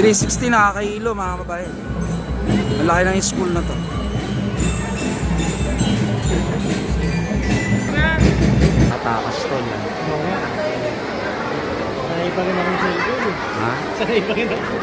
360 nakakahilo mga kabayan. Malaki ng school na to. Tatakas to yan. Sanay pa rin akong cellphone. Ha? Sanay pa rin ako.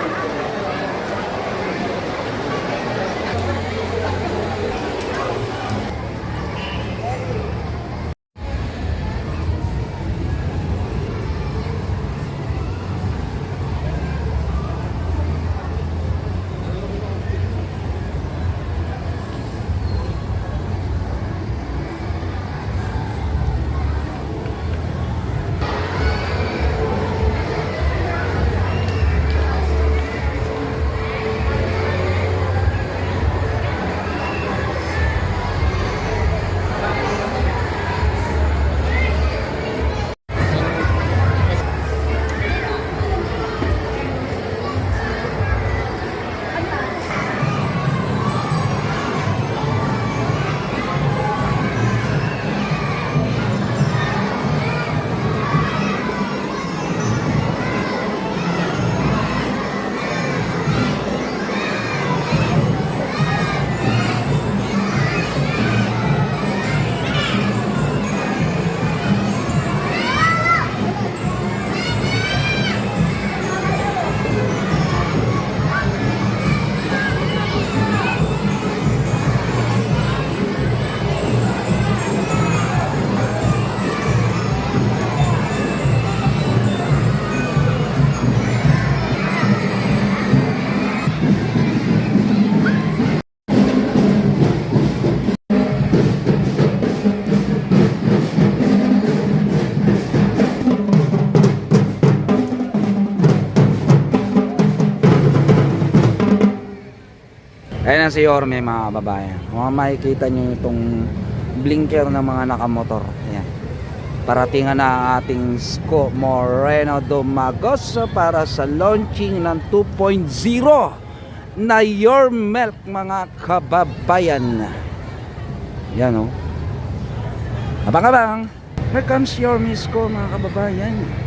Ayan na si Yorme mga kababayan. Kung makikita nyo itong blinker ng mga nakamotor. Ayan. Paratingan na ang ating Isko Moreno Domagos para sa launching ng 2.0 na Your Milk mga kababayan. Yan o. Abang-abang. Here comes Yorme Isko mga kababayan.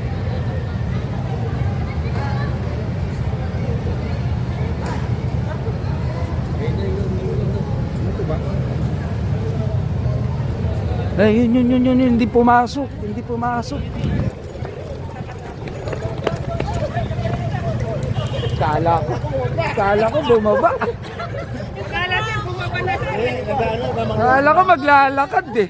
Eh, yun, hindi pumasok. Hindi pumasok. Kala ko bumaba. Kala ko maglalakad eh.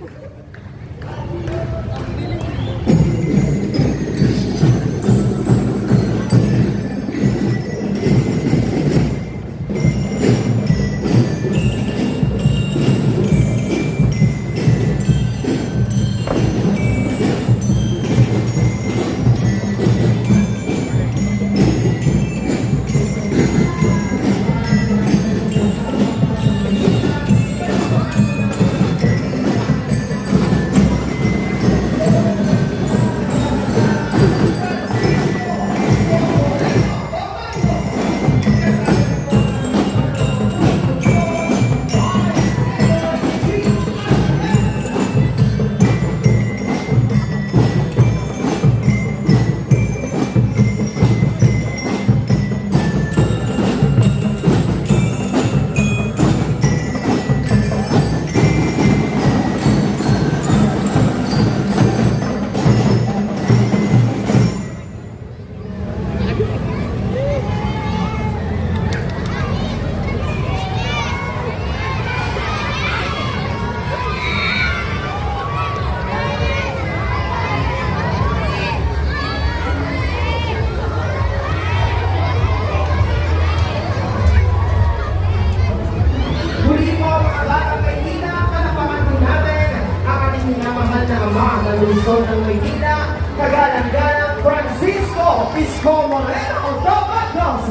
Luzon ng Maynila, kagalang-galang Francisco Isko Moreno Domagos.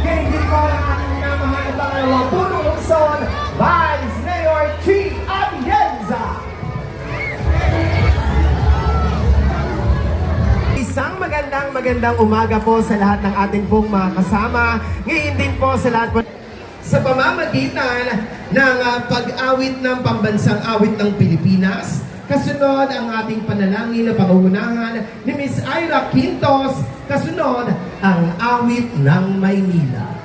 Kaya hindi ko ang ating minamahal na pangalawang punong Luzon, Vice Mayor Chi Atienza. Isang magandang umaga po sa lahat ng ating pong mga kasama. Ngayon din po sa lahat po sa pamamagitan ng pag-awit ng pambansang awit ng Pilipinas, Kasunod ang ating panalangin na pangungunahan ni Miss Ira Quintos. Kasunod ang awit ng Maynila.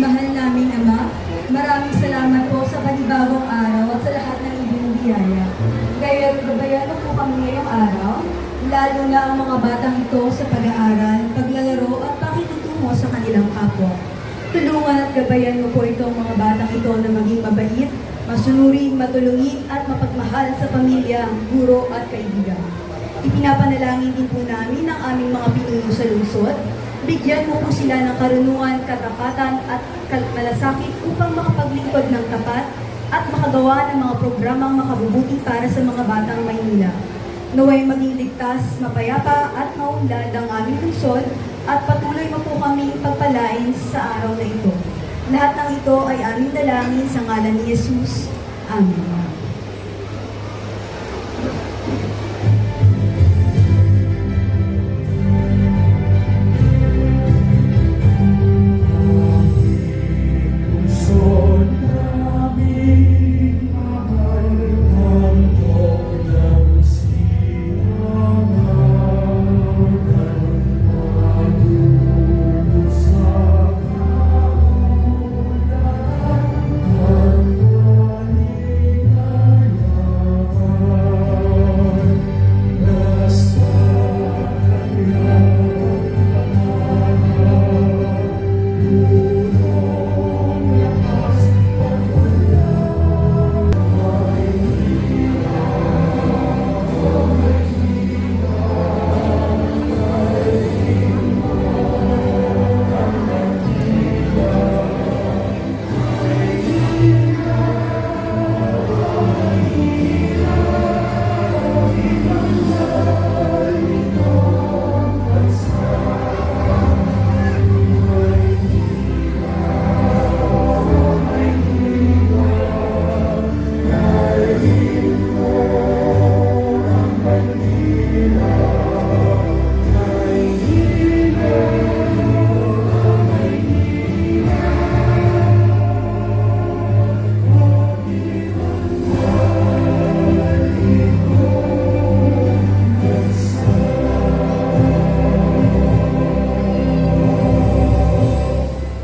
Mahal naming Ama, maraming salamat po sa panibagong araw at sa lahat ng ibang biyaya. Gabayan mo po kami ngayong araw, lalo na ang mga batang ito sa pag-aaral, paglalaro at pakitutungo sa kanilang kapwa. Tulungan at gabayan mo po itong mga batang ito na maging mabait, masunurin, matulungin at mapagmahal sa pamilya, guro at kaibigan. Ipinapanalangin din po namin ang aming mga pinuno sa lungsod. Bigyan mo po sila ng karunungan, katapatan at malasakit upang makapaglingkod ng tapat at makagawa ng mga programang makabubuti para sa mga batang Maynila. Naway maging ligtas, mapayapa at maunlad ang aming lungsod at patuloy mo po kaming pagpalain sa araw na ito. Lahat ng ito ay aming dalangin sa ngalan ni Jesus. Amen.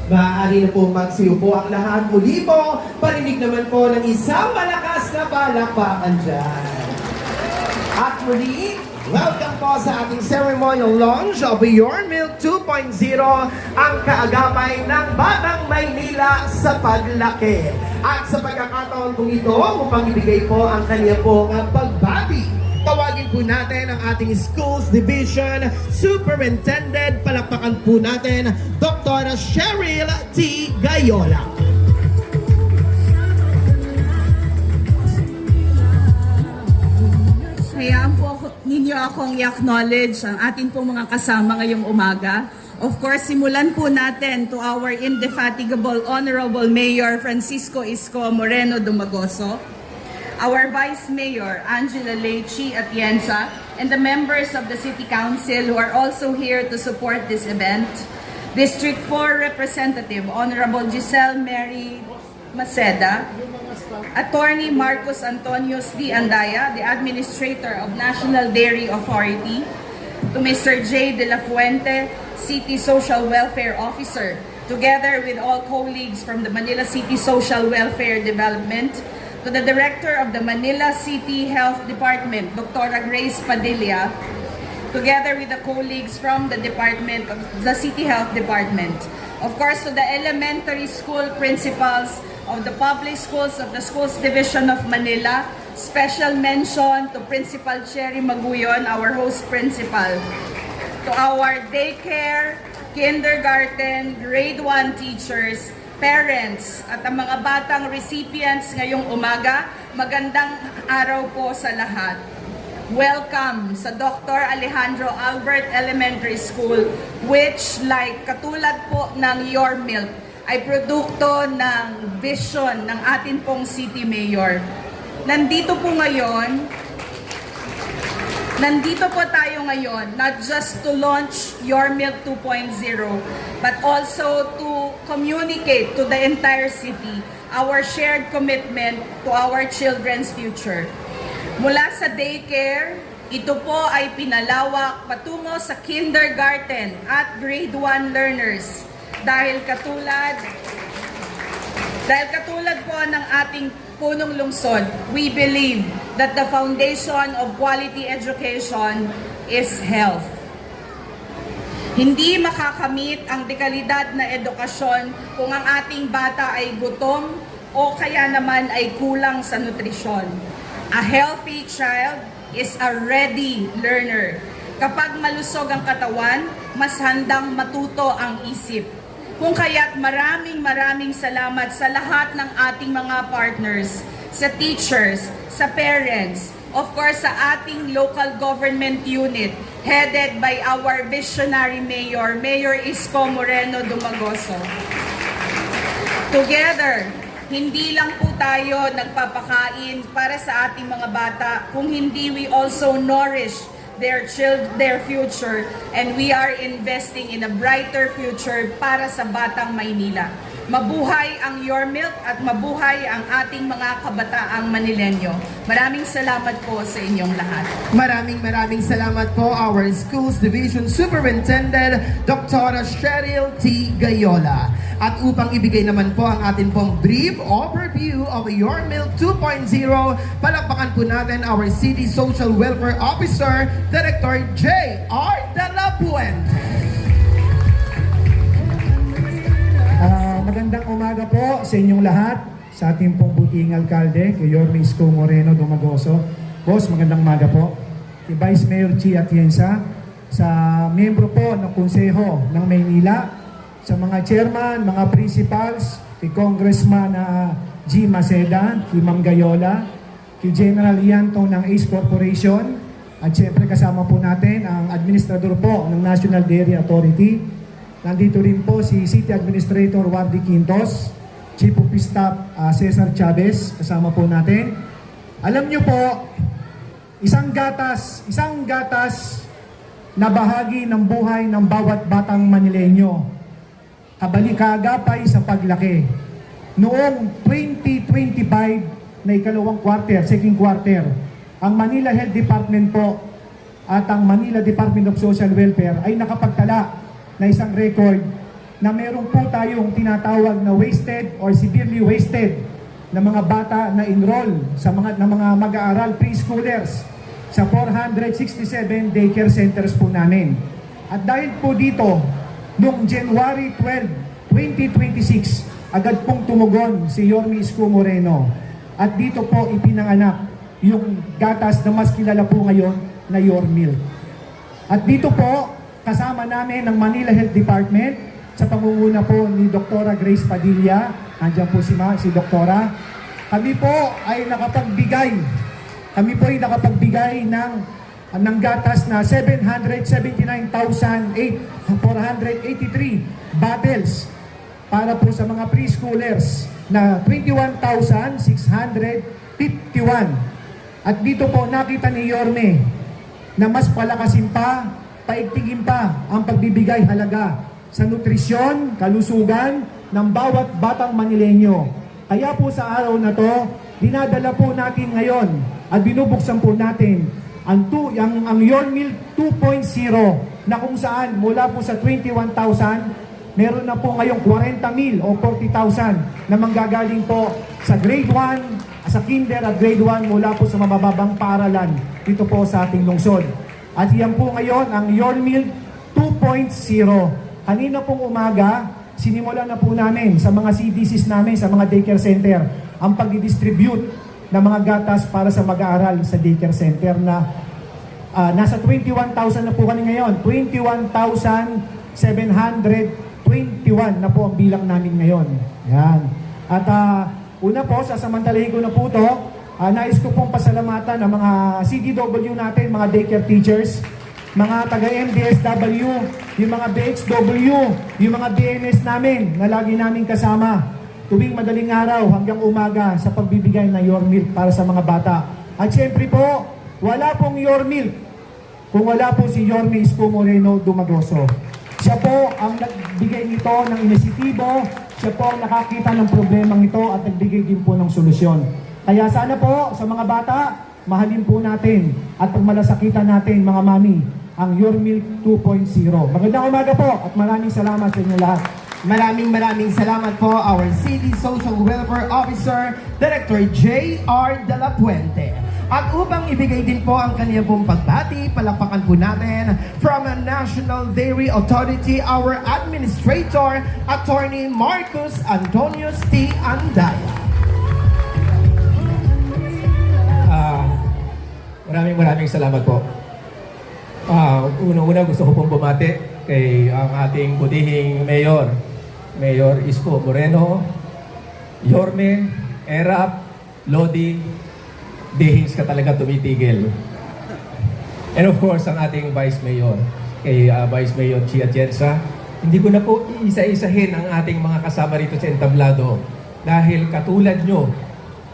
Maaari na po magsiupo ang lahat. Muli po, parinig naman po ng isang malakas na palakpakan dyan. At muli, welcome po sa ating ceremonial launch of Your Milk 2.0, ang kaagapay ng Batang Maynila sa paglaki. At sa pagkakataon po ito, upang ibigay po ang kanya pong pagbati, tawagin po natin ang ating Schools Division Superintendent. Palakpakan po natin, Dr. Cheryl T. Gayola. Hayaan po ninyo akong i-acknowledge ang atin pong mga kasama ngayong umaga. Of course, simulan po natin to our indefatigable Honorable Mayor Francisco Isko Moreno Dumagoso, our Vice Mayor Angela Lechi Atienza, and the members of the City Council who are also here to support this event. District 4 Representative Honorable Giselle Mary Maceda, Attorney Marcos Antonios D. Andaya, the Administrator of National Dairy Authority, to Mr. J. De La Fuente, City Social Welfare Officer, together with all colleagues from the Manila City Social Welfare Development, to the Director of the Manila City Health Department, Dr. Grace Padilla, together with the colleagues from the Department of the City Health Department. Of course, to the elementary school principals of the public schools of the Schools Division of Manila. Special mention to Principal Cherry Maguyon, our host principal. To our daycare, kindergarten, grade 1 teachers, parents, at ang mga batang recipients ngayong umaga, magandang araw po sa lahat. Welcome sa Dr. Alejandro Albert Elementary School, which like katulad po ng Your Milk, ay produkto ng vision ng atin pong City Mayor. Nandito po tayo ngayon, not just to launch Your Milk 2.0, but also to communicate to the entire city our shared commitment to our children's future. Mula sa daycare, ito po ay pinalawak patungo sa kindergarten at grade 1 learners dahil katulad po ng ating punong lungsod, we believe that the foundation of quality education is health. Hindi makakamit ang dekalidad na edukasyon kung ang ating bata ay gutom o kaya naman ay kulang sa nutrisyon. A healthy child is a ready learner. Kapag malusog ang katawan, mas handang matuto ang isip. Kung kaya't maraming salamat sa lahat ng ating mga partners, sa teachers, sa parents, of course sa ating local government unit headed by our visionary mayor, Mayor Isko Moreno Dumagoso. Together, hindi lang po tayo nagpapakain para sa ating mga bata, kung hindi we also nourish their future, and we are investing in a brighter future para sa batang Maynila. Mabuhay ang Your Milk at mabuhay ang ating mga kabataang Manilenyo. Maraming salamat po sa inyong lahat. Maraming salamat po our Schools Division Superintendent Dr. Cheryl T. Gayola. At upang ibigay naman po ang atin pong brief overview of Your Milk 2.0, palakpakan po natin our City Social Welfare Officer, Director J.R. De La Puente. Magandang umaga po sa inyong lahat, sa ating pong buting alkalde, kay Yorme Isko Moreno Dumagoso. Boss, magandang umaga po. Kay Vice Mayor Chi Atienza, sa miyembro po ng Konseho ng Maynila, sa mga chairman, mga principals, kay Congressman G. Maceda, kay Ma'am Gayola, kay General Ianto ng ACE Corporation, at syempre kasama po natin ang administrador po ng National Dairy Authority. Nandito rin po si City Administrator Wardy Quintos, Chief of Staff Cesar Chavez, kasama po natin. Alam nyo po, isang gatas na bahagi ng buhay ng bawat batang Manileño. Kabalikagapay sa paglaki. Noong 2025 na ikalawang quarter, second quarter, ang Manila Health Department po at ang Manila Department of Social Welfare ay nakapagtala na isang record na meron po tayong tinatawag na wasted or severely wasted na mga bata na enroll sa mga mag-aaral preschoolers sa 467 daycare centers po namin. At dahil po dito, noong January 12, 2026, agad pong tumugon si Yorme Isko Moreno. At dito po ipinanganak yung gatas na mas kilala po ngayon na Your Milk. At dito po, kasama namin ng Manila Health Department sa pangunguna po ni Dr. Grace Padilla. Andiyan po si Doktora. Kami po ay nakapagbigay ng gatas na 779,483 bottles para po sa mga preschoolers na 21,651. At dito po nakita ni Yorme na mas palakasin pa, paigtingin pa ang pagbibigay halaga sa nutrisyon, kalusugan ng bawat batang Manileño. Kaya po sa araw na to, dinadala po natin ngayon at binubuksan po natin ang Your Milk 2.0 na kung saan mula po sa 21,000 meron na po ngayong 40,000 o 40,000 na manggagaling po sa grade 1, sa kinder at grade 1 mula po sa mabababang paaralan dito po sa ating lungsod. At yan po ngayon ang Your Milk 2.0. Kanina pong umaga, sinimulan na po namin sa mga CDCs namin, sa mga daycare center, ang pag-distribute ng mga gatas para sa mag-aaral sa daycare center na nasa 21,000 na po kami ngayon. 21,721 na po ang bilang namin ngayon. Yan. At una po, sasamantalahin ko na po ito. Nais ko pong pasalamatan ng mga CDW natin, mga daycare teachers, mga taga-MDSW, yung mga BHW, yung mga BNS namin na lagi namin kasama tuwing madaling araw hanggang umaga sa pagbibigay ng Your Milk para sa mga bata. At syempre po, wala pong Your Milk kung wala po si Yorme Isko Moreno Dumagoso. Siya po ang nagbigay nito ng inisitibo, siya po ang nakakita ng problemang ito at nagbigay din po ng solusyon. Kaya sana po sa mga bata, mahalin po natin at pagmalasakitan natin mga mami ang Your Milk 2.0. Magandang umaga po at maraming salamat sa inyo lahat. Maraming salamat po our City Social Welfare Officer, Director J.R. De La Puente. At upang ibigay din po ang kanyang pong pagbati, palakpakan po natin from a National Dairy Authority, our Administrator, Attorney Marcus Antonius T. Andaya. Maraming salamat po. Unang-una gusto ko pong bumati kay ang ating butihing Mayor Isko Moreno, Yorme, Erap, Lodi, Dehins ka talaga tumitigil. And of course, ang ating Vice Mayor, kay Vice Mayor Chia Atienza. Hindi ko na po isa-isahin ang ating mga kasama rito sa entablado dahil katulad nyo,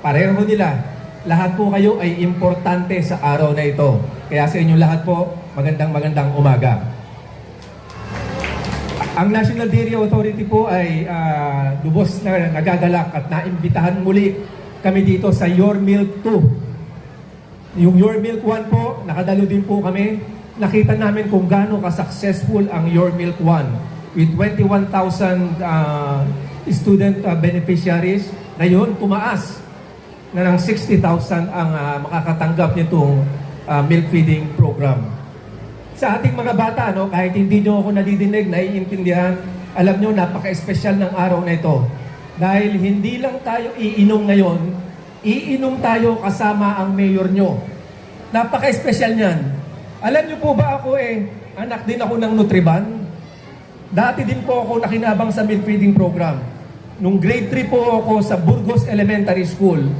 pareho nila, lahat po kayo ay importante sa araw na ito. Kaya sa inyo lahat po, magandang umaga. Ang National Dairy Authority po ay lubos na nagagalak at naimbitahan muli kami dito sa Your Milk 2. Yung Your Milk 1 po, nakadalo din po kami. Nakita namin kung gaano ka-successful ang Your Milk 1 with 21,000 student beneficiaries. Ngayon, tumaas na ng 60,000 ang makakatanggap nitong milk feeding program. Sa ating mga bata, no, kahit hindi nyo ako nadidinig, naiintindihan, alam nyo, napaka-espesyal ng araw na ito. Dahil hindi lang tayo iinom ngayon, iinom tayo kasama ang mayor nyo. Napaka-espesyal niyan. Alam nyo po ba ako anak din ako ng Nutriban? Dati din po ako nakinabang sa milk feeding program. Nung grade 3 po ako sa Burgos Elementary School,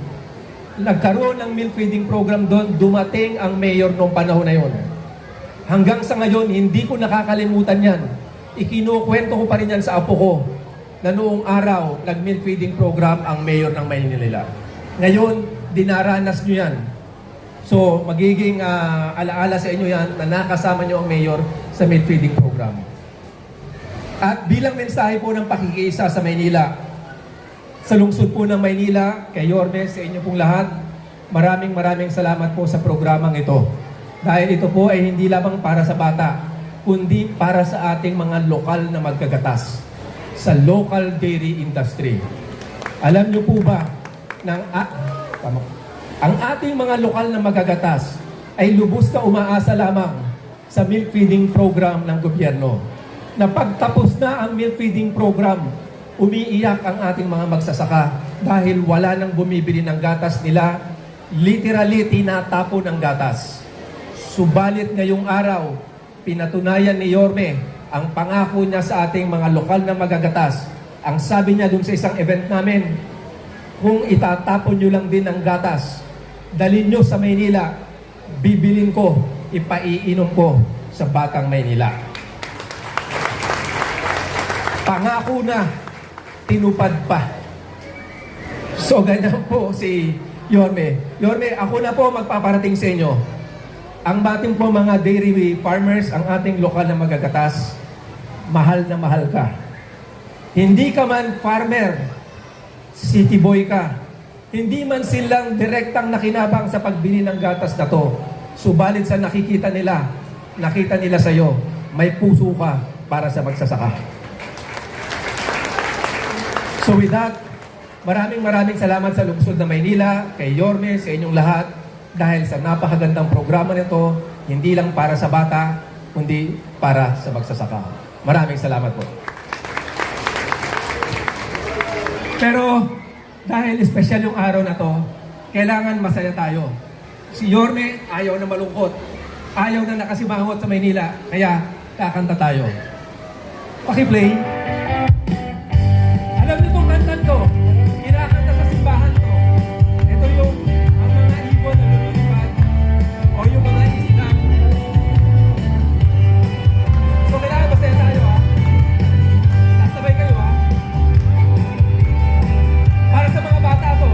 nagkaroon ng milk feeding program doon, dumating ang mayor noong panahon na yon. Hanggang sa ngayon, hindi ko nakakalimutan yan. Ikinukwento ko pa rin yan sa apo ko na noong araw, nag-milk feeding program ang mayor ng Maynila. Ngayon, dinaranas nyo yan. So, magiging alaala sa inyo yan na nakasama nyo ang mayor sa milk feeding program. At bilang mensahe po ng pakikiisa sa Maynila, sa lungsod po ng Maynila, kay Yorme, sa inyo pong lahat, maraming salamat po sa programang ito. Dahil ito po ay hindi lamang para sa bata, kundi para sa ating mga lokal na magkagatas, sa local dairy industry. Alam niyo po ba, ang ating mga lokal na magkagatas ay lubos na umaasa lamang sa milk feeding program ng gobyerno. Na pagtapos na ang milk feeding program, umiiyak ang ating mga magsasaka dahil wala nang bumibili ng gatas nila, literally tinatapon ang gatas. Subalit ngayong araw, pinatunayan ni Yorme ang pangako niya sa ating mga lokal na magagatas. Ang sabi niya dun sa isang event namin, kung itatapon nyo lang din ang gatas, dalhin nyo sa Maynila, bibilin ko, ipaiinom ko sa batang Maynila. Pangako na, tinupad pa. So, ganyan po si Yorme. Yorme, ako na po magpaparating sa inyo. Ang bating po mga dairy farmers, ang ating lokal na magagatas, mahal na mahal ka. Hindi ka man farmer, city boy ka. Hindi man silang direktang nakinabang sa pagbili ng gatas na to. Subalit sa nakita nila sa iyo, may puso ka para sa magsasaka. So with that, maraming salamat sa lungsod ng Maynila, kay Yorme, sa inyong lahat, dahil sa napakagandang programa nito, hindi lang para sa bata, kundi para sa magsasaka. Maraming salamat po. Pero dahil espesyal yung araw na to, kailangan masaya tayo. Si Yorme ayaw na malungkot. Ayaw na nakasimangot sa Maynila. Kaya kakanta tayo. Paki-play. Alam niyo itong kantan to. Kinakanta sa simbahan to. Ito yung ang mga ibon na lumilipad o yung mga islam. So kailangan masaya tayo ha. Sasabay kayo ha. Para sa mga bata to.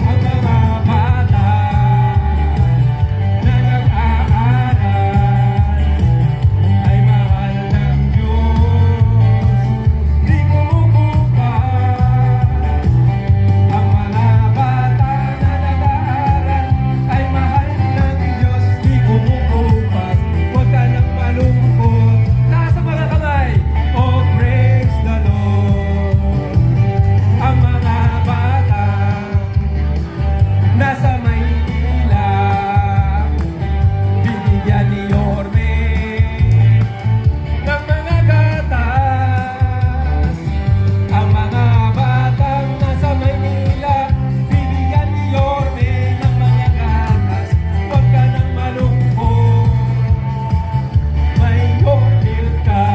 Ang mga bata na nag-aaral ay mahal ng Diyos, di kumukupas. Ang mga bata na nag-aaral ay mahal ng Diyos, di kumukupas. Huwag ka nang malungkot. Taas ang mga kamay. Oh, praise the Lord. Ang mga bata nasa Maynila, binigyan ni Yorme ng mga gatas. Ang mga batang nasa Maynila, binigyan ni Yorme ng mga gatas. Huwag ka nang malungkot, may Yorme ka.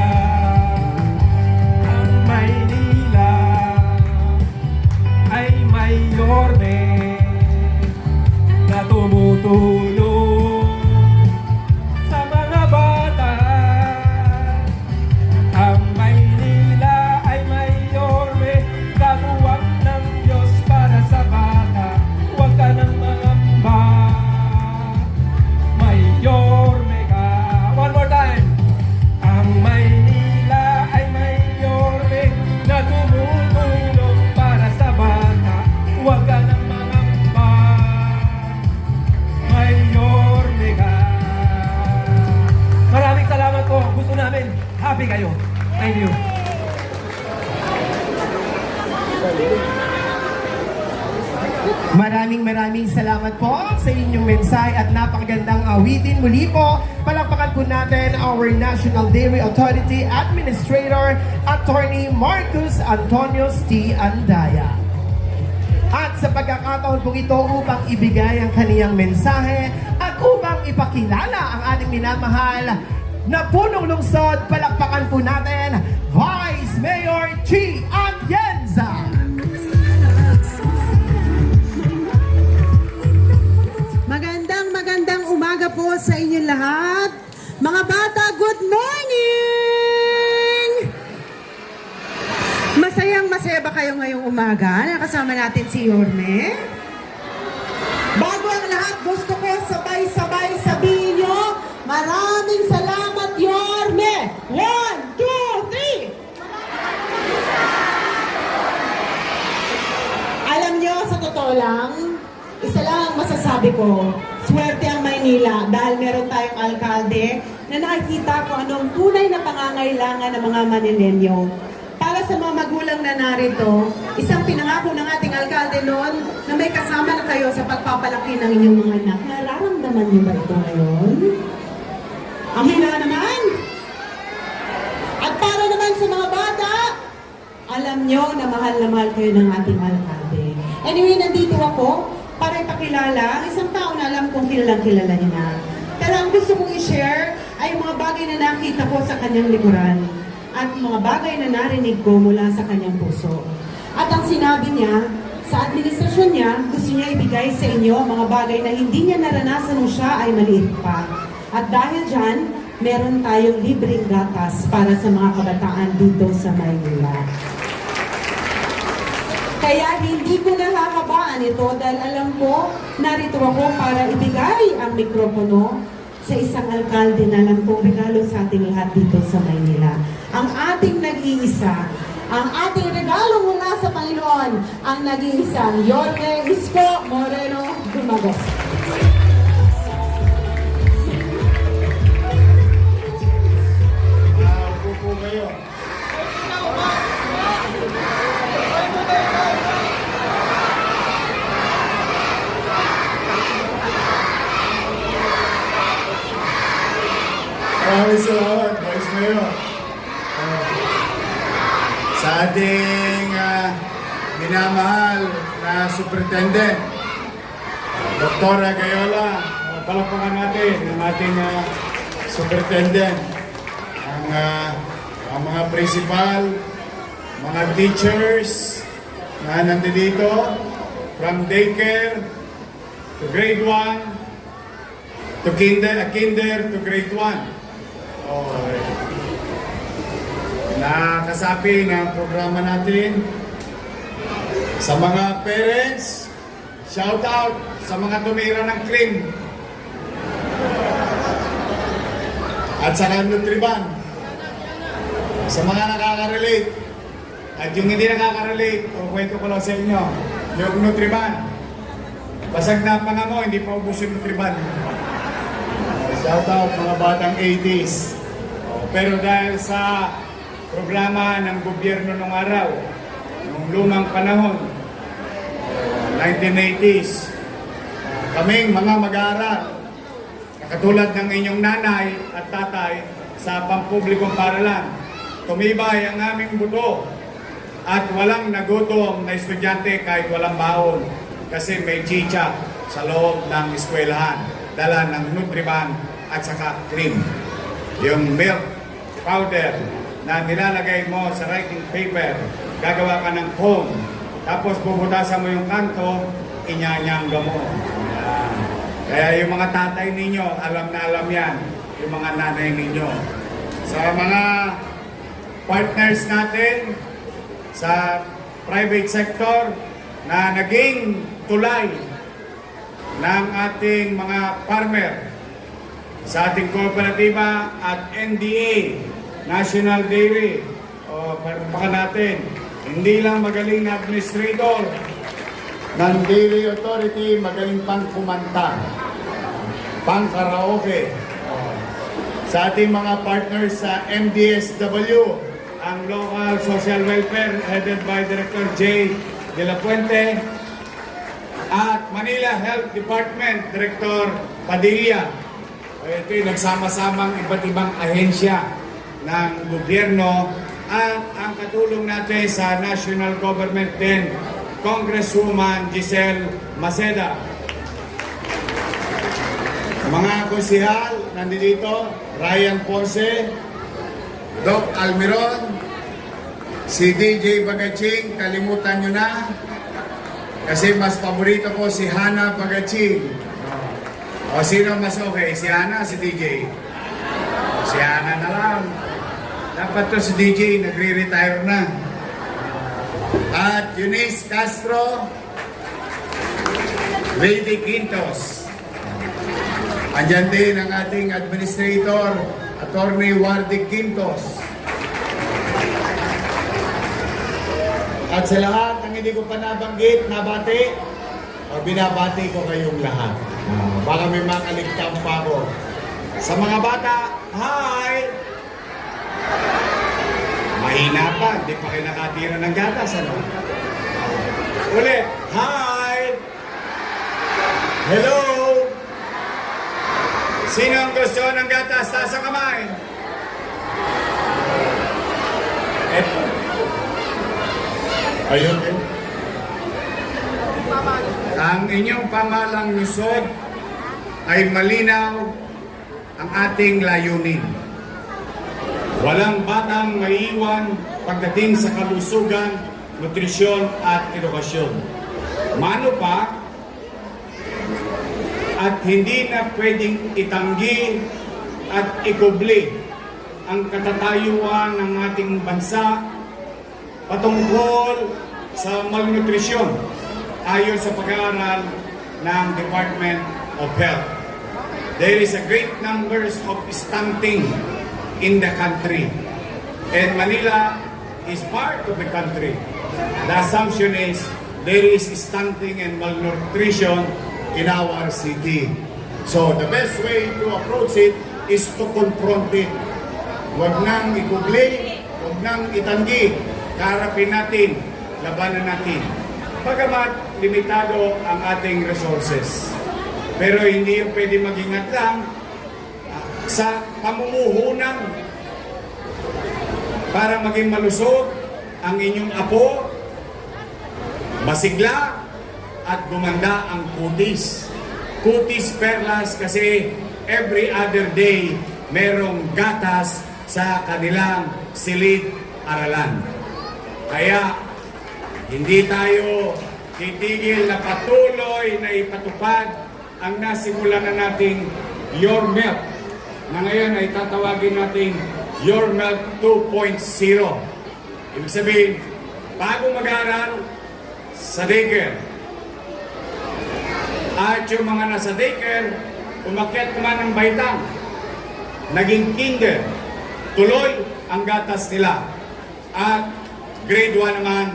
Ang Maynila ay may Yorme na tumutulong sa mga bata. Ang Maynila ay may Yorme, katuwang ng Diyos para sa bata. Huwag ka nang mangamba, may Yorme ka. One more time. Ang Maynila ay may Yorme na tumutulong para sa bata. Huwag ka nang mangamba, may Yorme ka. Maraming salamat po. Gusto namin happy kayo. Thank you. Maraming salamat po sa inyong mensahe at napakagandang awitin. Muli po, palakpakan po natin our National Dairy Authority Administrator, Attorney Marcus Antonios T. Andaya. At sa pagkakataon po ito upang ibigay ang kaniyang mensahe at upang ipakilala ang ating minamahal na punong lungsod, palakpakan po natin Vice Mayor Chi Atienza. Magandang umaga po sa inyong lahat. Mga bata, good morning! Masaya ba kayo ngayong umaga? Nakasama natin si Yorme. Bago ang lahat, gusto ko sabay-sabay sabihin nyo, maraming salamat, Yorme! 1, 2, 3! Alam nyo, sa totoo lang, isa lang ang masasabi ko, swerte ang Maynila dahil meron tayong alkalde na nakikita kung anong tunay na pangangailangan ng mga Manilenyo. Para sa mga magulang na narito, isang pinangako ng ating alkalde noon na may kasama na kayo sa pagpapalaki ng inyong mga anak. Nararamdaman niyo ba ito ngayon? Ang hina naman! At para naman sa mga bata, alam nyo na mahal kayo ng ating alkalde. Anyway, nandito ako para ipakilala ang isang tao na alam kong kilala niya na. Pero ang gusto kong i-share ay mga bagay na nakita ko sa kanyang likuran at mga bagay na narinig ko mula sa kanyang puso. At ang sinabi niya, sa administrasyon niya, gusto niya ibigay sa inyo ang mga bagay na hindi niya naranasan nung siya ay maliit pa. At dahil dyan, meron tayong libreng gatas para sa mga kabataan dito sa Maynila. Kaya hindi ko nahahabaan ito dahil alam ko, narito ako para ibigay ang mikropono sa isang alkalde na alam kong regalo sa ating lahat dito sa Maynila. Ang ating nag-iisa, ang ating regalo mula sa Panginoon, ang nag-iisang Yorme Isko Moreno Dumagos. sa ating minamahal na superintendent, Dr. Gayola. Palakpakan natin ang ating superintendent, ang mga principal, mga teachers na nandito from daycare to grade 1 to kinder to grade 1. Nakasapi ng programa natin. Sa mga parents, shout out sa mga tumira ng cream at saka Nutriban. Sa mga nakaka-relate at yung hindi nakaka-relate, kwento ko lang sa inyo, yung Nutriban. Basag na pa nga mo, hindi pa ubos yung Nutriban. Shout out mga batang 80s. Pero dahil sa programa ng gobyerno nung araw, nung lumang panahon, 1980s, kaming mga mag-aaral, katulad ng inyong nanay at tatay sa pampublikong paralan, tumibay ang aming buto at walang nagutom na estudyante kahit walang baon kasi may chicha sa loob ng eskwelahan, dala ng Nutriban at saka cream. Yung milk powder na nilalagay mo sa writing paper, gagawa ka ng cone, tapos bubutasan mo yung kanto, inyanyangga mo. Kaya yung mga tatay ninyo, alam na alam yan, yung mga nanay ninyo. Sa mga partners natin sa private sector na naging tulay ng ating mga farmer sa ating kooperatiba at NDA, National Dairy, baka natin, hindi lang magaling na administrator ng Dairy Authority, magaling pang kumanta, pang karaoke. Sa ating mga partners sa MDSW, ang Local Social Welfare headed by Director J. De La Puente, at Manila Health Department Director Padilla. Ito yung nagsama-samang iba't ibang ahensya ng gobyerno at ang katulong natin sa national government din, Congresswoman Giselle Maceda. Mga konsihal, nandito, Ryan Ponce, Doc Almiron, si DJ Bagaching, kalimutan nyo na, kasi mas paborito ko si Hana Bagaching. O sino mas okay? Si Hana, si DJ? Si Hana na lang. Dapat to si DJ, nagre-retire na. At Eunice Castro, Lady Quintos. Andyan din ang ating administrator, Attorney Wardy Quintos. At sa lahat ng hindi ko pa nabanggit, nabati, binabati ko kayong lahat. Baka may makaligtam pa ako. Sa mga bata, hi! Mahina pa, hindi pa kayo nakatira ng gatas, ano? Ulit, hi! Hello! Sino ang gusto ng gatas? Taas ang kamay! Eto. Ayun eh. Ang inyong pamalang lungsod ay malinaw ang ating layunin. Walang batang maiiwan pagdating sa kalusugan, nutrisyon at edukasyon. Mano pa, at hindi na pwedeng itanggi at ikubli ang katatayuan ng ating bansa patungkol sa malnutrisyon ayon sa pag-aaral ng Department of Health. There is a great numbers of stunting in the country, and Manila is part of the country. The assumption is there is stunting and malnutrition in our city. So the best way to approach it is to confront it. Huwag nang ikubli, huwag nang itanggi, kaharapin natin, labanan natin. Bagamat limitado ang ating resources. Pero hindi yung pwede mag-ingat lang sa pamumuhunan para maging malusog ang inyong apo, masigla at gumanda ang kutis. Kutis Perlas kasi every other day merong gatas sa kanilang silid-aralan. Kaya hindi tayo titigil na patuloy na ipatupad ang nasimulan na nating Your Milk na ngayon ay tatawagin natin Your Milk 2.0. Ibig sabihin, bago mag-aaral sa daycare at yung mga nasa daycare, umakyat naman ng baitang, naging kinder, tuloy ang gatas nila. At grade 1 naman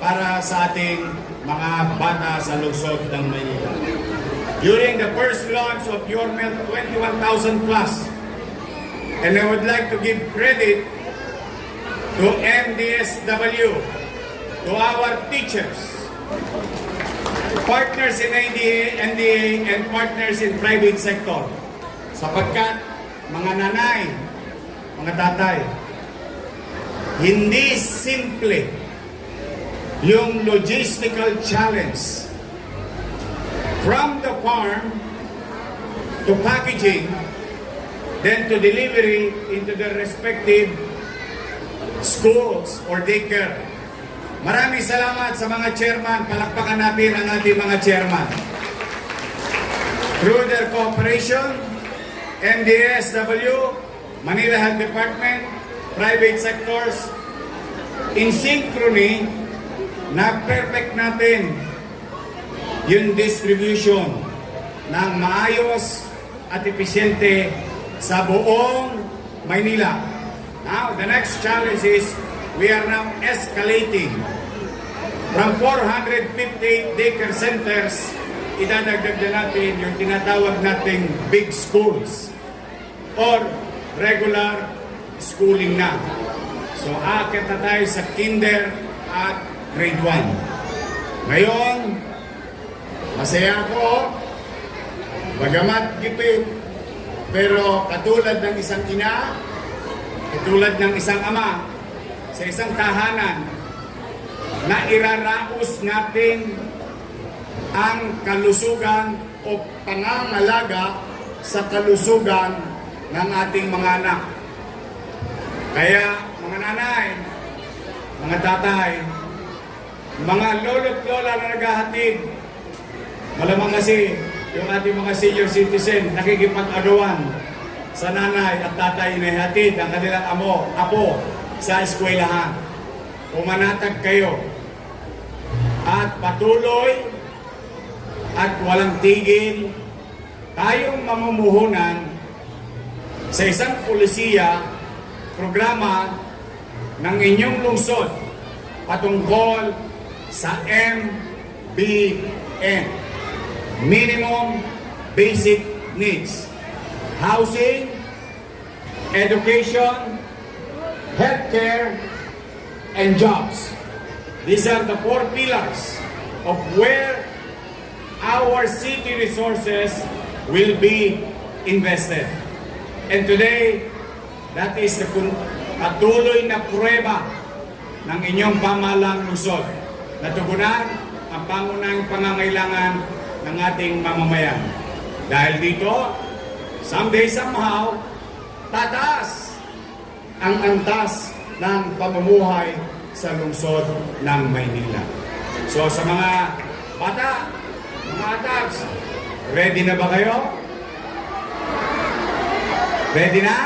para sa ating mga bata sa lungsod ng Maynila. During the first launch of Your Milk, 21,000 plus. And I would like to give credit to MDSW, to our teachers, partners in NDA, and partners in private sector. Sapagkat mga nanay, mga tatay, hindi simple yung logistical challenge from the farm to packaging, then to delivery into the respective schools or daycare. Maraming salamat sa mga chairman. Palakpakan natin ang ating mga chairman. Through their cooperation, MDSW, Manila Health Department, private sectors, in synchrony, na perfect natin yung distribution ng maayos at episyente sa buong Maynila. Now, the next challenge is we are now escalating from 458 daycare centers, idadagdag na natin yung tinatawag nating big schools or regular schooling na. So, aakit na tayo sa kinder at grade 1. Ngayon, masaya ako, bagamat gipit, pero katulad ng isang ina, katulad ng isang ama, sa isang tahanan, na iraraos natin ang kalusugan o pangangalaga sa kalusugan ng ating mga anak. Kaya, mga nanay, mga tatay, mga lolo't lola na naghahatid, malamang kasi yung ating mga senior citizen nakikipag-agawan sa nanay at tatay na ihatid ang kanilang apo sa eskwelahan. Pumanatag kayo at patuloy at walang tigil tayong mamumuhunan sa isang pulisiya programa ng inyong lungsod patungkol sa MBN, Minimum Basic Needs, housing, education, healthcare, and jobs. These are the 4 pillars of where our city resources will be invested. And today, that is the patuloy na pruweba ng inyong pamahalang lungsod na tugunan ang pangunahing pangangailangan ng ating mamamayan. Dahil dito, someday somehow, tataas ang antas ng pamumuhay sa lungsod ng Maynila. So sa mga bata, mga atabs, ready na ba kayo? Ready na?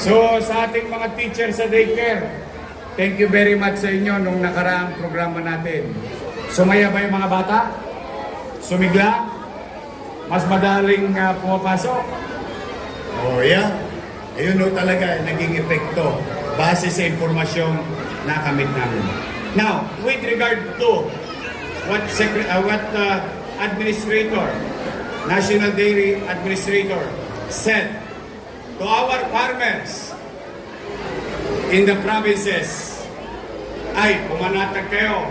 So sa ating mga teacher sa daycare, thank you very much sa inyo nung nakaraang programa natin. Sumaya ba yung mga bata? Sumigla? Mas madaling pumapasok? Oh yeah. Ayun no talaga, naging epekto base sa impormasyong nakamit namin. Now, with regard to what Administrator, National Dairy Administrator said to our farmers in the provinces, ay pumanatag kayo.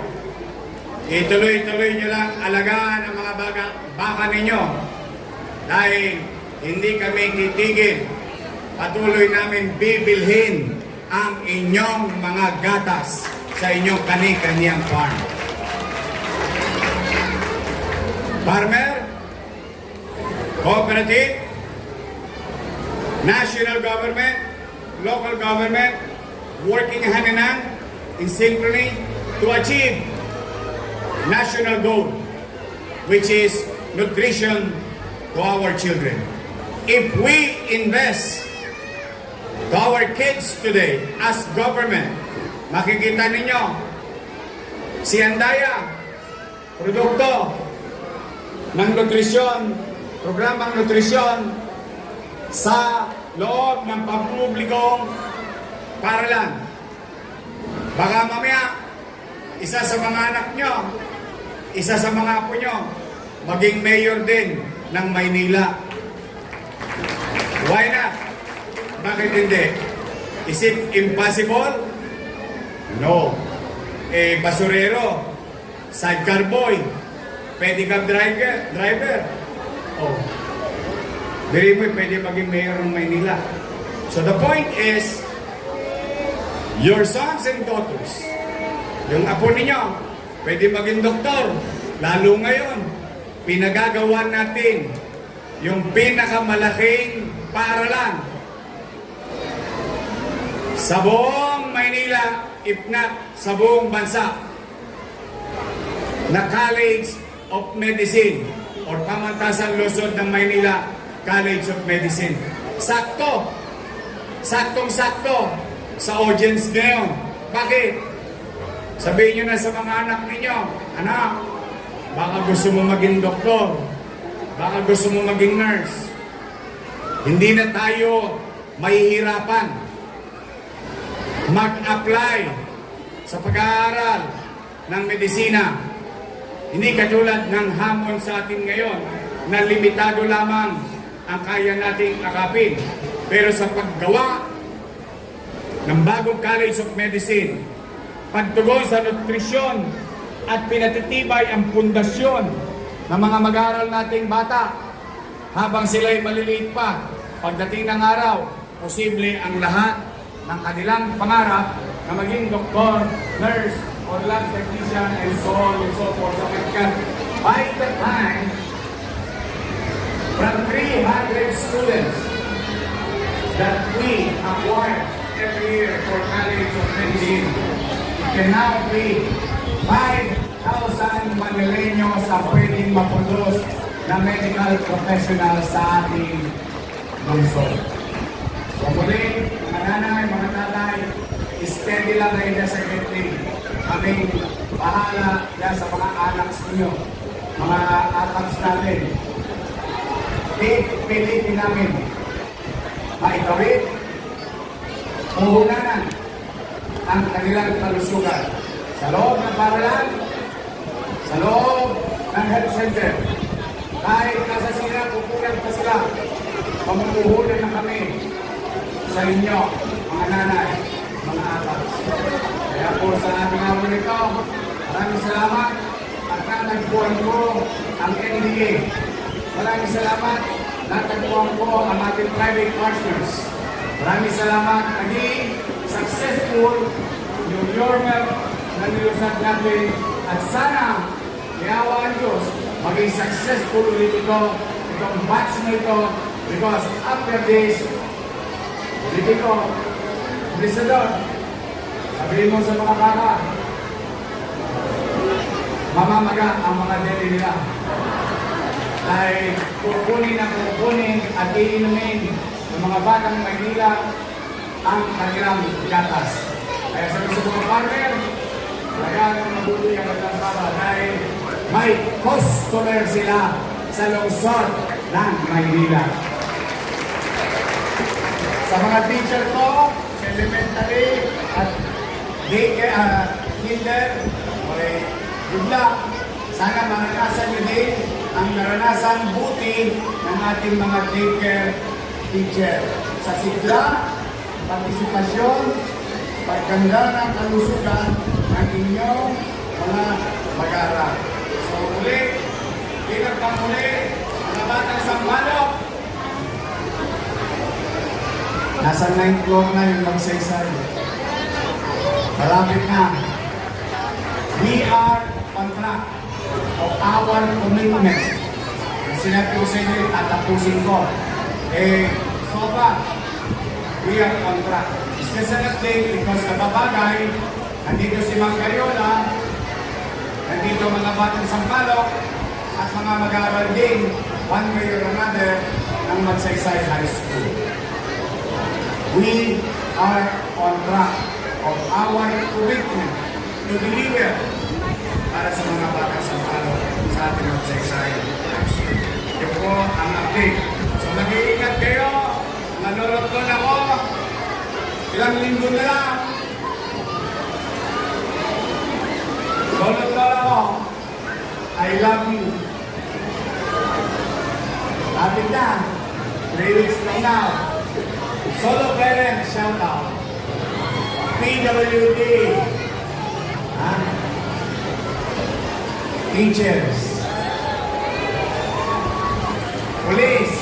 Ituloy-tuloy nyo lang alagaan ang mga baka ninyo dahil hindi kami titigil patuloy namin bibilhin ang inyong mga gatas sa inyong kani-kaniyang farm. Farmer, cooperative, national government, local government, working hand in hand in synchrony to achieve national goal, which is nutrition to our children. If we invest to our kids today as government, makikita ninyo, si Andaya, produkto ng nutrisyon, programang nutrisyon sa loob ng pampublikong paaralan. Baka mamaya, isa sa mga anak nyo, isa sa mga apo nyo, maging mayor din ng Maynila. Why not? Bakit hindi? Is it impossible? No. Basurero, sidecar boy, pedicab driver. Oh. Diri mo, pwede maging mayor ng Maynila. So the point is, your sons and daughters, yung apo ninyo, pwede maging doktor. Lalo ngayon, pinagagawa natin yung pinakamalaking paaralan sa buong Maynila, if not sa buong bansa, na College of Medicine or Pamantasan Luzon ng Maynila College of Medicine. Sakto! Saktong-sakto sa audience ngayon. Bakit? Sabihin nyo na sa mga anak ninyo, anak, baka gusto mo maging doktor, baka gusto mo maging nurse. Hindi na tayo mahihirapan mag-apply sa pag-aaral ng medisina. Hindi katulad ng hamon sa atin ngayon na limitado lamang ang kaya nating akapin. Pero sa paggawa ng bagong College of Medicine, pagtugon sa nutrisyon at pinatitibay ang pundasyon ng mga mag-aaral nating bata habang sila'y maliliit pa, pagdating ng araw, posible ang lahat ng kanilang pangarap na maging doktor, nurse, or lab technician, and so on and so forth. So by the time, from 300 students that we acquire every year for College of Medicine, it can now be 5,000 Manileños ang pwedeng mapulos na medical professionals sa ating lungsod. So muli, mga nanay, mga tatay, steady lang kayo na secretary. Kaming bahala yan sa mga anak ninyo, mga atams natin. Pilitin namin maitawid, puhunanan ang kanilang kalusugan sa loob ng paaralan, sa loob ng health center. Kahit nasa sila, pupunan pa sila, pamumuhunan na kami sa inyo, mga nanay, mga atas. Kaya po sa aming awal ito, maraming salamat at natagpuan ko ang NDA. Maraming salamat, natagpuan ko ang ating private partners. Maraming salamat, naging successful yung Yormer na nilusad natin at sana, iawaan Diyos, maging successful ulit itong batch na ito because after this, dito ko, Lisador, sabihin mo sa mga baka, mamamaga ang mga deli nila. Ay kukunin at iinumin ng mga batang Maynila ang kanilang gatas. Kaya sabi sa mga farmer, kaya ang mabuti ang kanilang baka dahil may customer sila sa lungsod ng Maynila. Sa mga teacher ko, sa elementary at kinder, good luck. Sana maranasan nyo din ang naranasang buti ng ating mga daycare teacher. Sa sigla, partisipasyon, pagkanda ng kalusugan ng inyong mga mag-aaral. So muli, ingat pa muli, mga batang sambalok. Nasa 9th floor na yung magsaysay. Malapit na. We are on track of our commitment. Sinabi ko sa inyo, tatapusin ko. So far, we are on track. It's just an update because nababagay, nandito si Mang Cariola, nandito mga batang Sampaloc, at mga mag-aaral din, one way or another, ng Magsaysay High School. We are on track of our commitment to deliver para sa mga batang Sampaloc sa ating Magsaysay High School. Ito po ang update. So mag-iingat kayo, nanonood ko na ako, ilang linggo na lang. Nanonood ko ako, I love you. Lapit na, 3 weeks from now. Solo parents, shout out. PWD. Teachers. Police.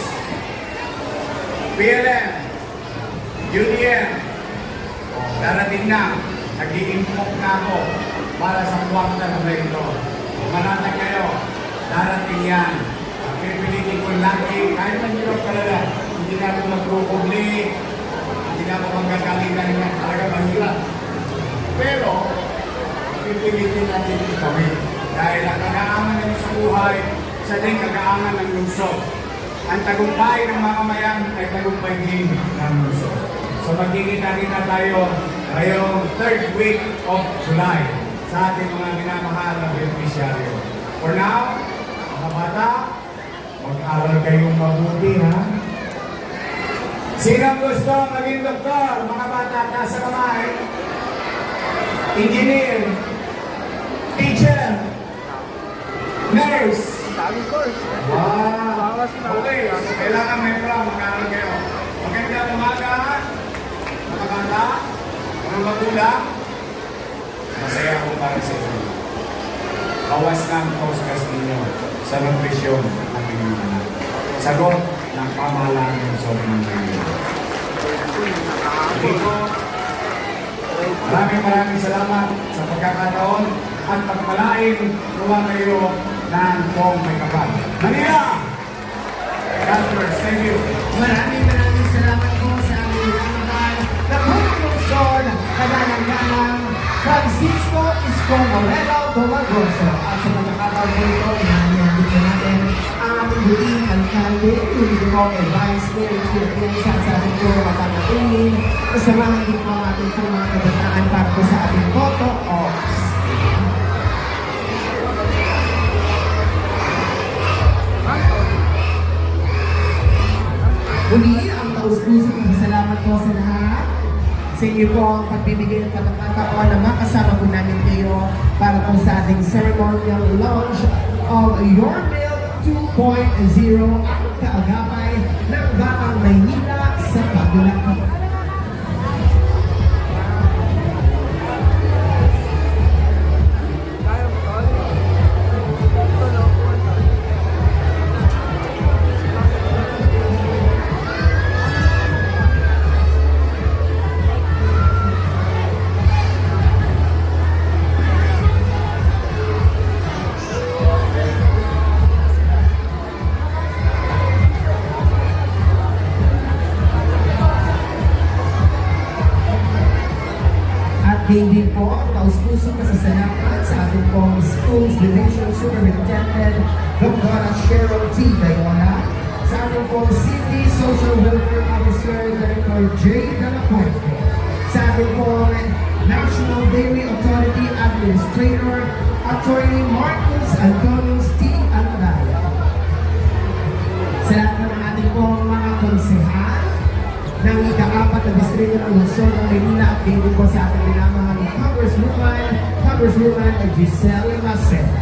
PLM. UDM. Darating na. Nag-i-impok na ako para sa quarter na ito. Manatag kayo. Darating yan. Pipilitin ko lagi, kahit mahirap talaga, hindi na ako magkukubli, hindi na ako magkakaling-galing na talaga mahirap. Pero, pipilitin natin ito kami. Dahil ang kagaangan ng sa buhay, sa din kagaangan ng lungsod. Ang tagumpay ng mga mayan ay tagumpay din ng lungsod. So magkikita-kita tayo ngayong 3rd week of July sa ating mga minamahal na beneficiaryo. For now, mga bata, mag-aral kayong mabuti, ha? Sino gusto maging doktor? Mga bata, taas sa kamay. Engineer. Teacher. Nurse. Okay. Kailangan may pala mag-aral kayo. Magandang umaga, mga bata, mga magulang. Masaya ako para sa inyo. Bawas na ang postcast ninyo sa nutrisyon ng ating mga anak. Sagot ng pamahalaan ng sobrang ngayon. Maraming salamat sa pagkakataon at pagpalain luwa kayo ng buong may kapal. Manila! God bless. Thank you. Maraming salamat po sa aming minamahal na Lungsod, Kagalang-galang, Francisco Isko Moreno Domagoso. At sa pagkakataon po ito, inahandin po natin ang ating buting alkalde, yung po ay Vice Mayor Philippines sa ating po matatatunin. Kasamahan din po ang ating po mga kabataan para po sa ating photo ops. Muli, ang taus-puso salamat po sa lahat. Sa inyo po ang pagbibigay ng pagkakataon na makasama po namin kayo para po sa ating ceremonial launch of Your Milk 2.0 ang kaagapay ng Batang Maynila sa Pagulaki. Hindi po ang taus-puso pasasalamat sa ating pong Schools Division Superintendent, Dr. Cheryl T. Dayona, sa ating pong City Social Welfare Officer, Director J. Delapuente, sa ating pong National Dairy Authority Administrator, Attorney Marcos Antonius T. Andaya. Sa lahat ng ating pong mga konsehal, ng ika-4 na distrito ng Luzon ng Maynila at hindi po sa ating minamahal ng Congresswoman Giselle Maceda.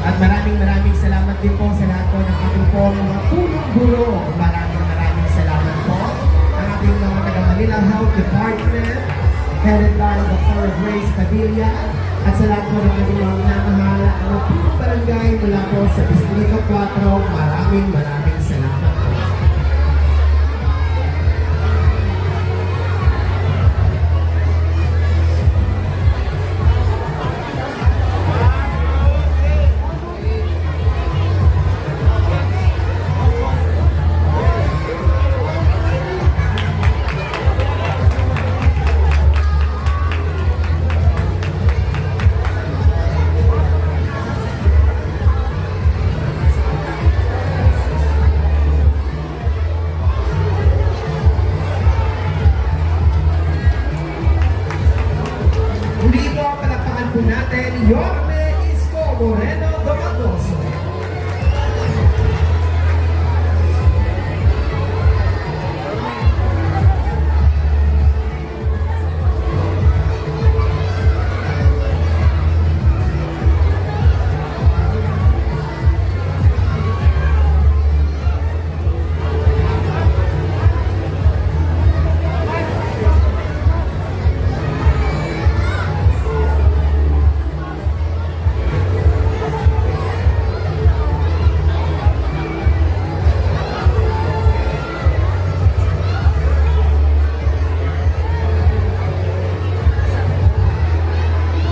At maraming salamat din po sa lahat po ng ating pong mga tulong-guro. Maraming salamat po ang ating mga taga-Manila Health Department, headed by Dr. Grace Padilla, At sa lahat po ng ating mga minamahal na puro barangay mula po sa Distrito 4, maraming salamat po. Muli po, palakpakan po natin, Yorme Isko Moreno Domagoso.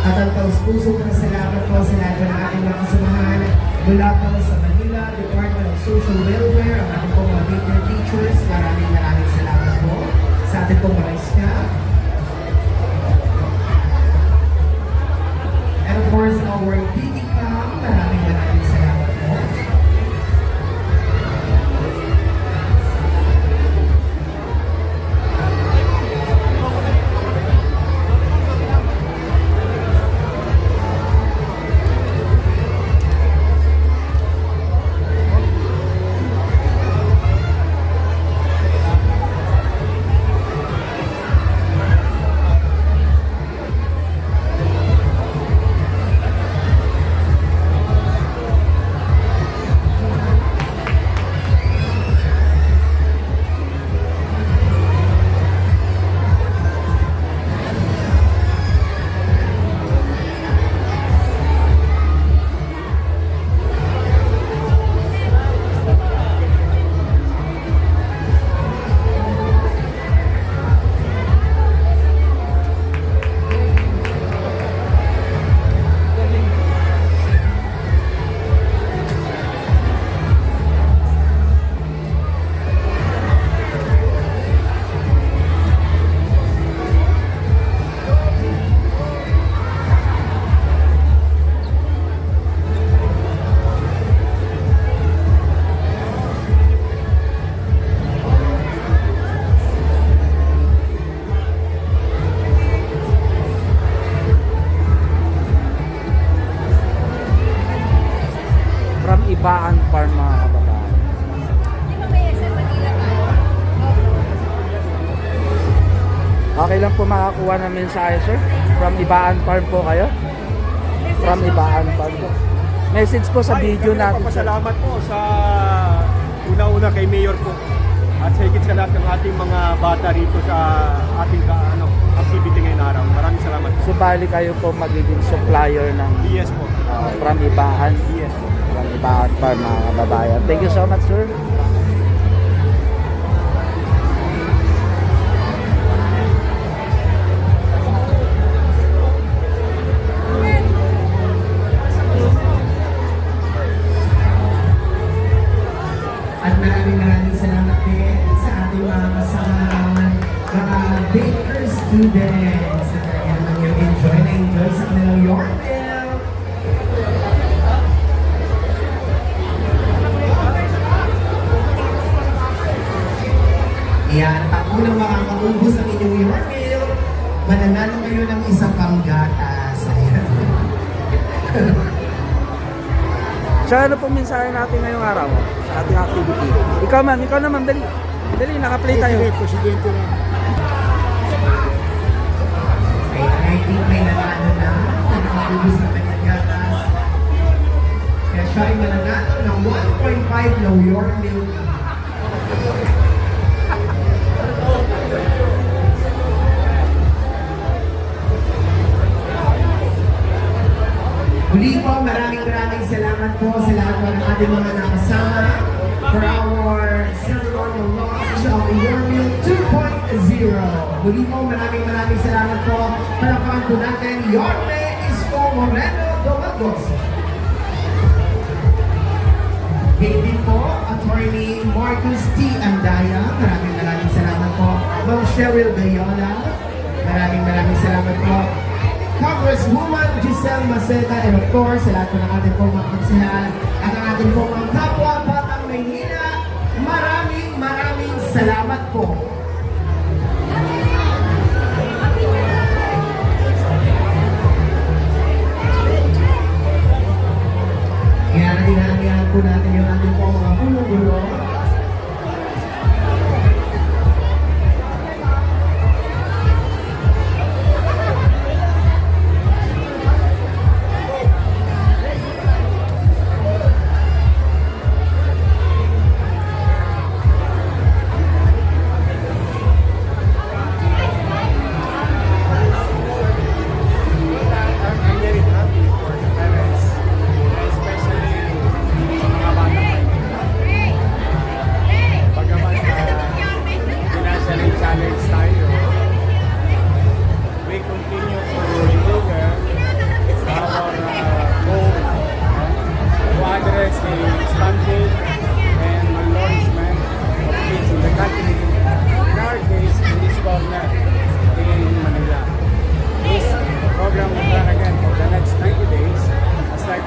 At ang taus-puso ng salamat po sa lahat ng ating mga kasamahan mula po sa Manila Department of Social Welfare, ang ating pong mga teacher teachers, maraming salamat po sa ating pong mga staff. And of course, our DTCAM, maraming salamat po. From Ibaan Farm, mga kababayan. Okay lang po makakuha ng mensahe, sir? From Ibaan Farm po kayo? From Ibaan Farm po. Message po sa video natin, sir. Pasalamat po sa una-una kay Mayor po. At sa higit sa lahat ng ating mga bata rito sa ating activity ngayong araw. Maraming salamat po. So, bali kayo po magiging supplier ng Yes po. from Ibaan. Yes po. From Ibaan Farm, mga kababayan. Thank you so much, sir. At maraming salamat din sa ating mga kasamahan, mga baker students. At ayan lang yung enjoy sa kanilang Yormel. Yan, at ako nang makakaubos ang inyong Yormel, mananalo kayo ng isang panggatas. Ayan. So, ano po mensahe natin ngayong araw sa ating activity? Ikaw naman, dali. Dali, naka-play tayo. Presidente na. Kaya I think may nanalo na nakakubos na kanyang gatas. Kaya siya ay mananalo ng 1.5 na Yormel. salamat po sa lahat po ng ating mga nakasama for our ceremonial launch of Your Meal 2.0. Muli po, maraming salamat po. Palakpakan po natin, Yorme Isko Moreno Domagos. Kaya din po, Attorney Marcus T. Andaya, maraming salamat po. Ma'am Cheryl Gayola, maraming salamat po. Congresswoman Giselle Maceta, and of course, sa lahat po ng ating pong mga kansihal at ang ating pong mga kapwa Batang Maynila, maraming salamat po. Hinahangyan po natin yung ating pong mga punong-gulo.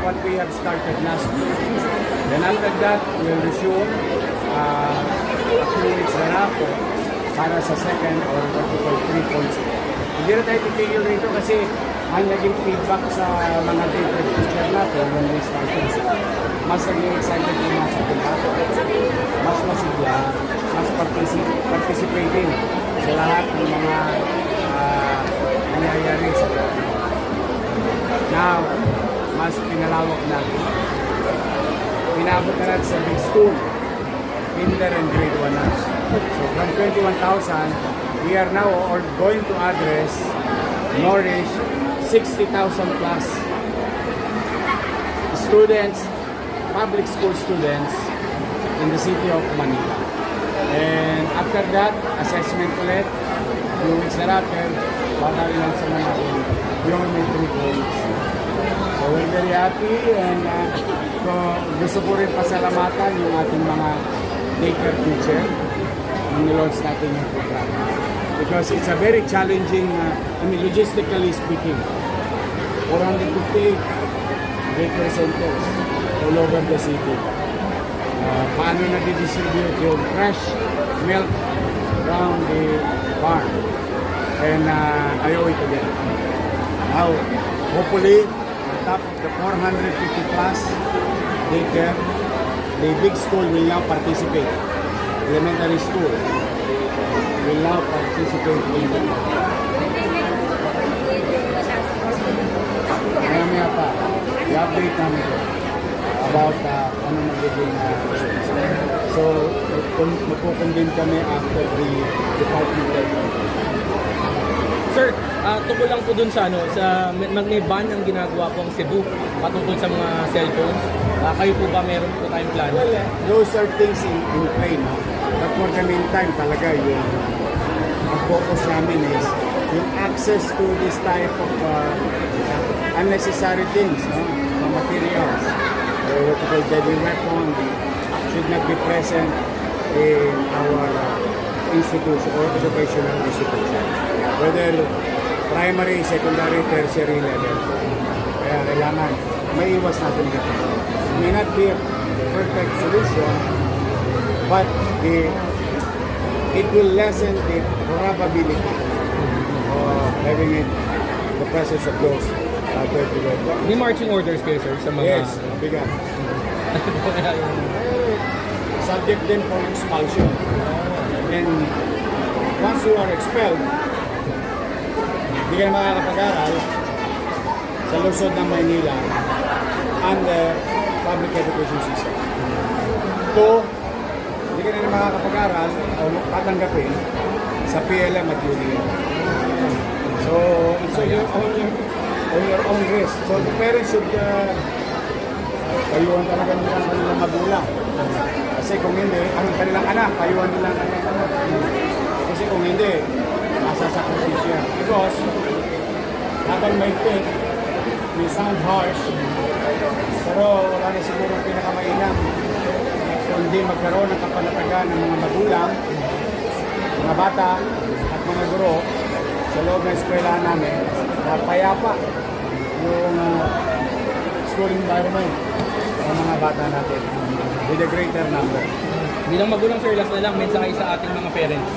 What we have started last week. Then after that, we'll resume a few weeks thereafter para sa second or what we call 3.0. Hindi na tayo titigil rito kasi ang naging feedback sa mga different teacher natin when we started. Mas naging excited yung mga sa lahat. Mas masigla, mas participating sa lahat ng mga nangyayari sa Now, mas pinalawak natin. Pinabot na natin sa big school, kinder and grade 1 na. So from 21,000, we are now going to address, nourish 60,000 plus students, public school students in the city of Manila. And after that, assessment ulit, few weeks thereafter, baka ilang sa mga yung may 3 points. So we're very happy and gusto ko rin pasalamatan yung ating mga daycare teacher nung nilaunch natin yung program. Because it's a very challenging, logistically speaking, 458 daycare centers all over the city. Paano na-distribute yung fresh milk around the farm. And I owe it again. Now, hopefully, top of the 450 plus daycare, the big school will now participate. Elementary school will now participate in the Maya pa, i-update namin ko about ano magiging so, magpupundim kami after the department. Sir, tungkol lang po dun sa may ban ang ginagawa pong Cebu patungkol sa mga cellphones. Kayo po ba meron po tayong plano? Well, those are things in play, no? But for the meantime, talaga yung focus namin is yung access to this type of unnecessary things, no? The materials, what we call deadly weapon, should not be present in our institution or educational institution. Whether primary, secondary, tertiary level. Kaya kailangan may iwas natin ito. It may not be a perfect solution, but it will lessen the probability of having the presence of those dirty weapons. May marching orders kayo, sir, sa mga... Yes, bigat. Subject din for expulsion. And once you are expelled, hindi ka na makakapag-aral sa lungsod ng Maynila and the public education system. Ito, hindi ka na makakapag-aral o tatanggapin sa PLM at UDM. So, it's on your own risk. So, the parents should payuhan talaga nila ang kanilang magulang. Kasi kung hindi, ang kanilang anak, payuhan nila ang kanilang anak. Kasi kung hindi, masasakripisyo yan. Because, habang may fit, may sound harsh, pero wala na siguro pinakamainam kundi magkaroon ng kapanatagan ng mga magulang, mga bata at mga guro sa loob ng eskwelahan namin na payapa yung school environment ng mga bata natin with a greater number. Bilang magulang, sir, last na lang, mensahe sa ating mga parents.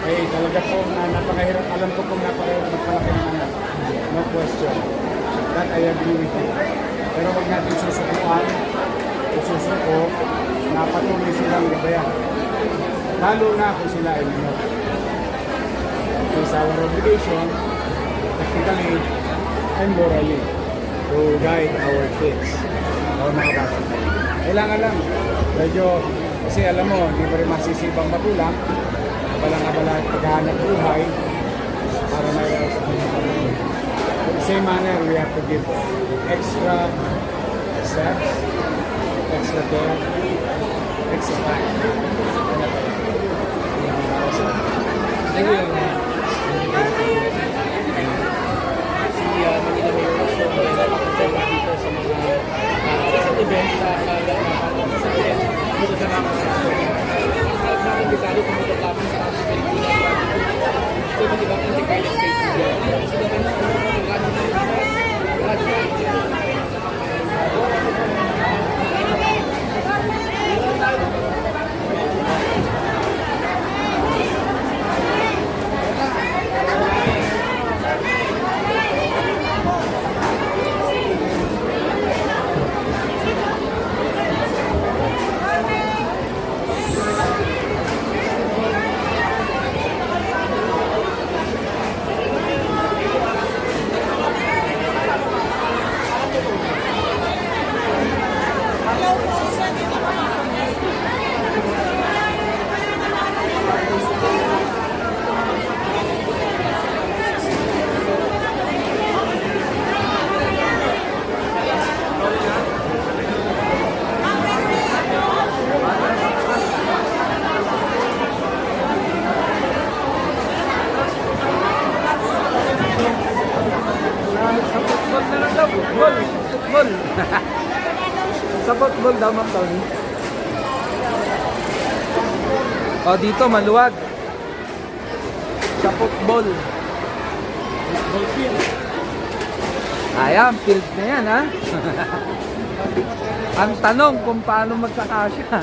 Eh, talaga po na napakahirap. Alam ko pong napakahirap magpalaki ng anak. No question. That I agree with you. Pero wag natin susukuan o susuko na patuloy silang gabayan. Lalo na kung sila ay minor. It is our obligation, technically and morally, to guide our kids, our mga bata. Kailangan lang, medyo, kasi alam mo, hindi mo rin masisibang magulang, abala-abala at paghahanap buhay para may sa kanya. In the same manner, we have to give extra steps, extra care, extra time. Thank you. Si Manila Mayor Rosso, mag-observe dito sa mga recent events sa events dito sa mga natin detalye kung magkakapin sa ating Pilipinas sa iba't ibang integrated state media. So, dapat na Football. Sa football daw, Ma'am Tony. O, dito maluwag. Sa football. Football field. Ayan, field na yan, ha? Ang tanong kung paano magkakasya.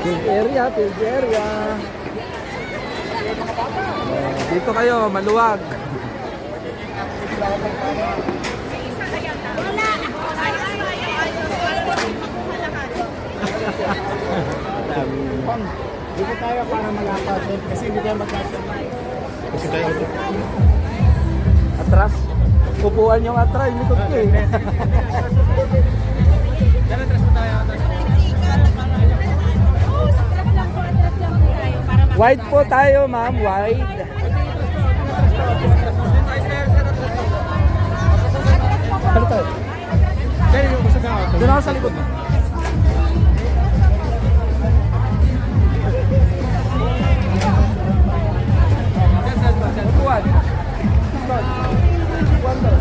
Field area. Dito kayo, maluwag. Dito tayo para malapad kasi hindi tayo magkasama. Kasi tayo Atras. Upuan yung atras, likod ko eh. Wide po tayo, ma'am. Wide. Ano tayo? Doon ako sa likod. Upuan. Upuan daw.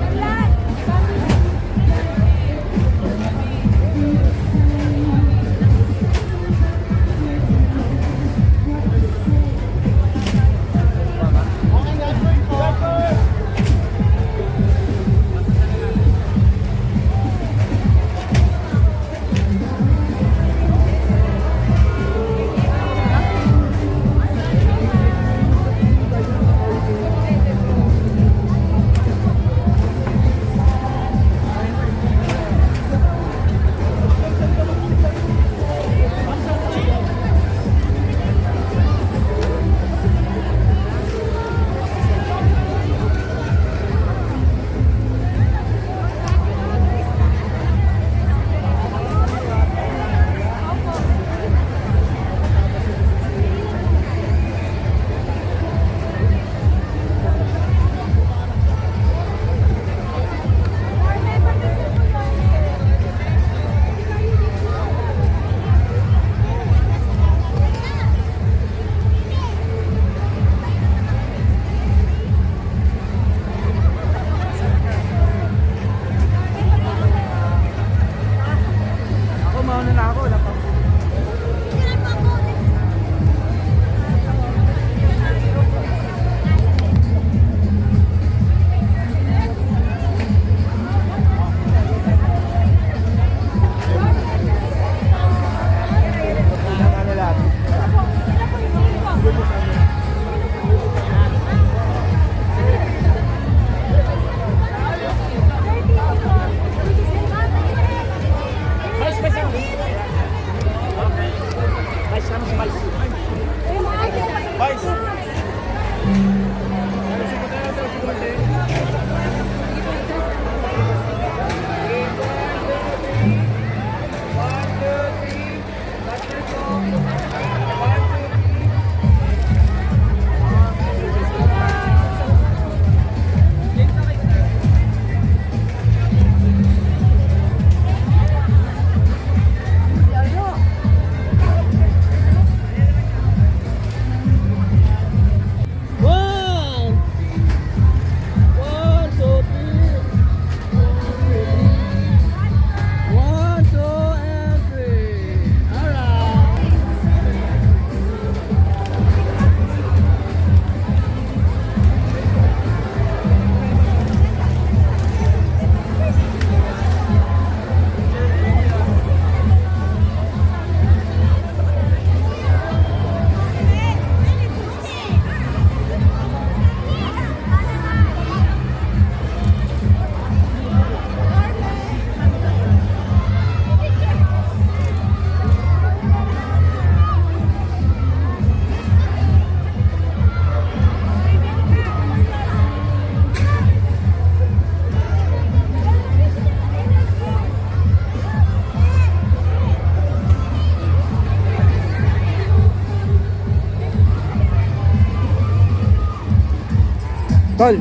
Tol,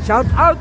shout out